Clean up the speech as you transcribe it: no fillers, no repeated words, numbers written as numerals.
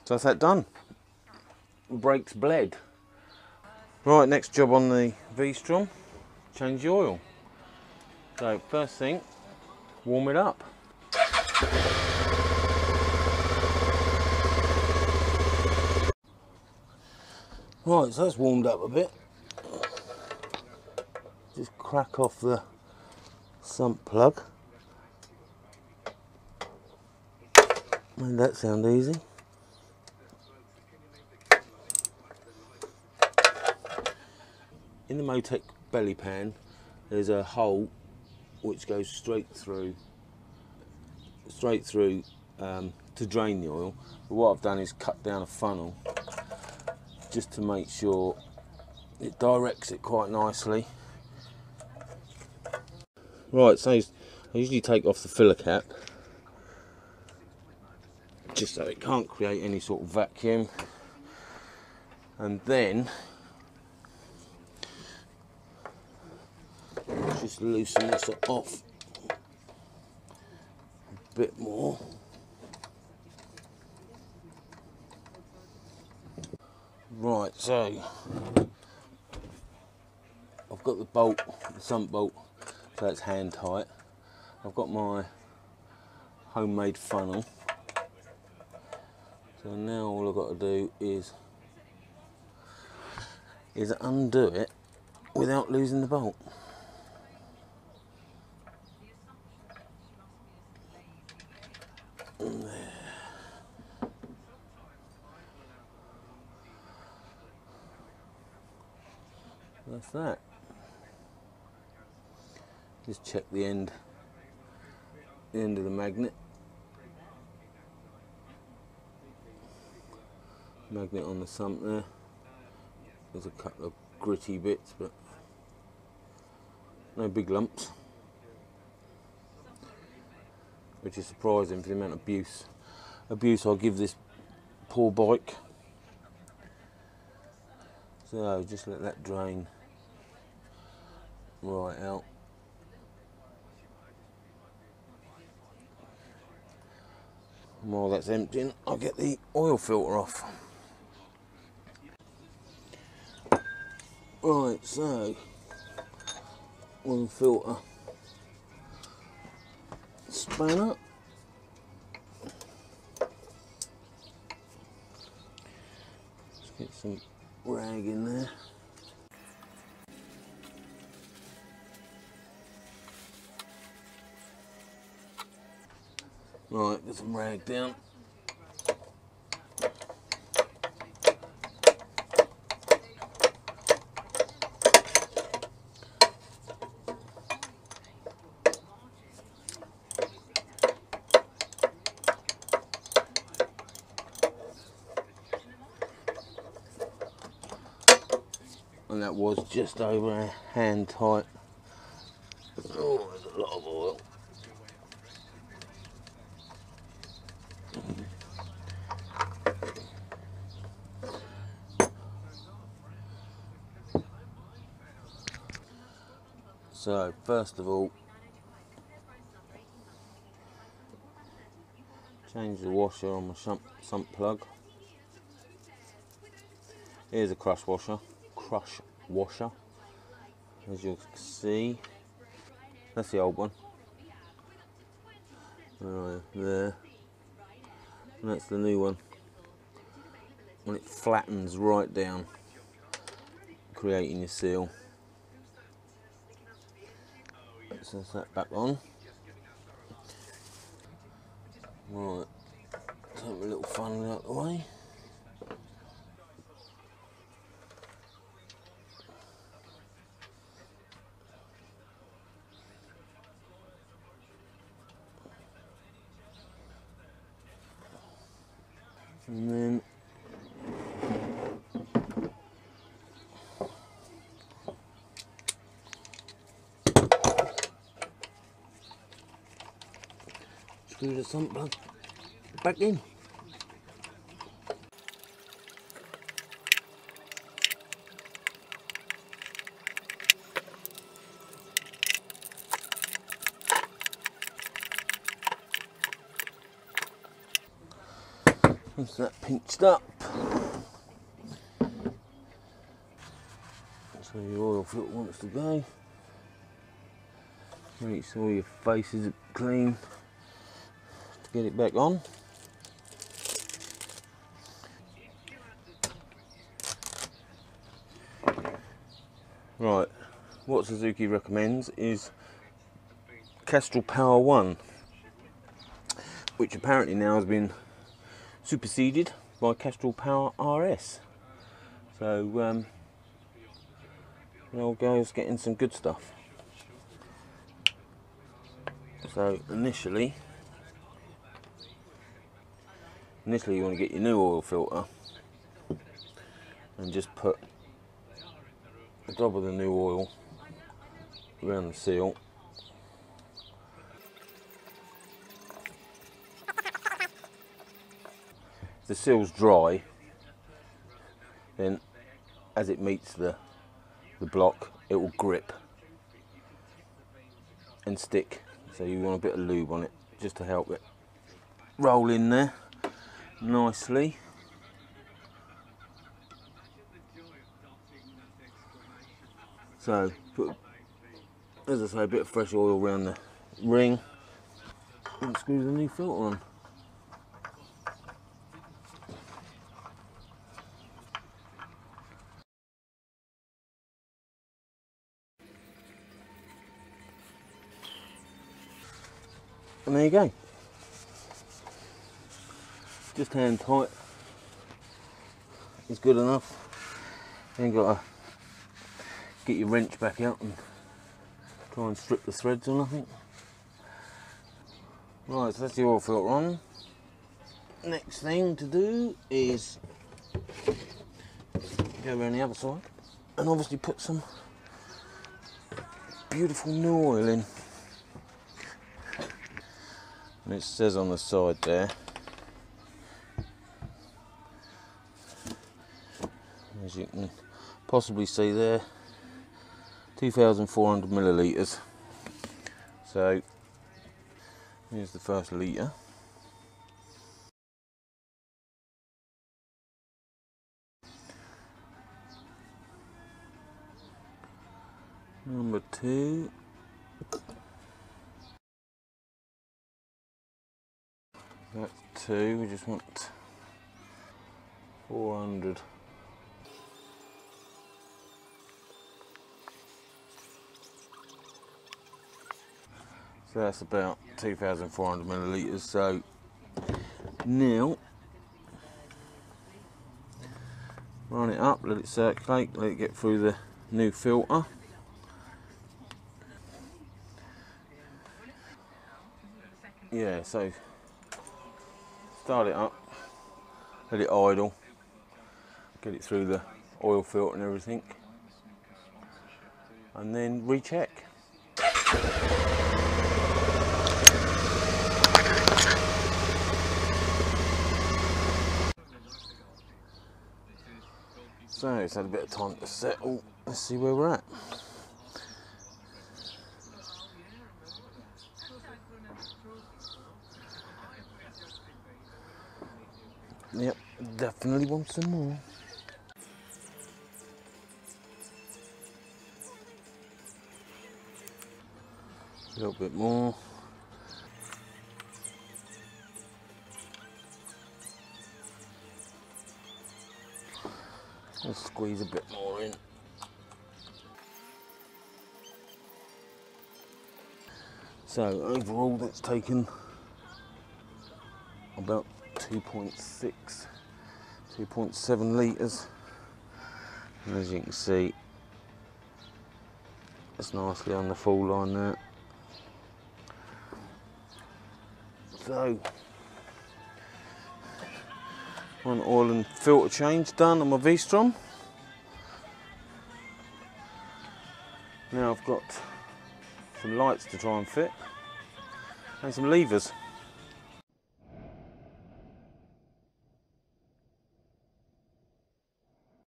So that's that done. Brakes bled. Right, next job on the V-Strom, change the oil. So first thing, warm it up. Right, so that's warmed up a bit. Just crack off the sump plug. Made that sound easy. In the Motec belly pan, there's a hole which goes straight through to drain the oil. But what I've done is cut down a funnel just to make sure it directs it quite nicely. Right, so I usually take off the filler cap just so it can't create any sort of vacuum, and then just loosen this off a bit more. Right, so I've got the bolt, the sump bolt, so it's hand tight. I've got my homemade funnel. So now all I've got to do is undo it without losing the bolt. And there. That's that. Just check the end of the magnet. Magnet on the sump there. There's a couple of gritty bits, but no big lumps, which is surprising for the amount of abuse I'll give this poor bike. So just let that drain right out. And while that's emptying, I'll get the oil filter off. Right, so oil filter spanner. Let's get some rag in there. Right, get some rag down. And that was just over a hand tight. Oh, there's a lot of oil. So first of all, change the washer on my sump plug. Here's a crush washer, as you can see. That's the old one. Right there. And that's the new one. When it flattens right down, creating your seal. So that's that back on. Right, take my little funnel out of the way. And then screw the sump plug back in. Once that pinched up, so your oil filter wants to go. Make sure your faces are clean to get it back on. Right, what Suzuki recommends is Castrol Power 1, which apparently now has been superseded by Castrol Power RS. So the old guy's getting some good stuff. So initially you want to get your new oil filter and just put a drop of the new oil around the seal. If the seal's dry, then as it meets the block, it will grip and stick. So you want a bit of lube on it just to help it roll in there nicely. So put, as I say, a bit of fresh oil around the ring and screw the new filter on. And there you go. Just hand tight is good enough. You ain't got to get your wrench back out and try and strip the threads or nothing. Right, so that's the oil filter on. Next thing to do is go around the other side and obviously put some beautiful new oil in. And it says on the side there, as you can possibly see there, 2,400 millilitres. So here's the first litre. Number 2. That's 2, we just want 400. So that's about 2,400 millilitres. So now run it up, let it circulate, let it get through the new filter. Yeah, so start it up, let it idle, get it through the oil filter and everything, and then recheck. So it's had a bit of time to settle. Let's see where we're at. Yep, definitely want some more. A little bit more. Let's squeeze a bit more in. So overall that's taken about 2.6, 2.7 litres. And as you can see, it's nicely on the full line there. So, one oil and filter change done on my V-Strom. Now I've got some lights to try and fit and some levers.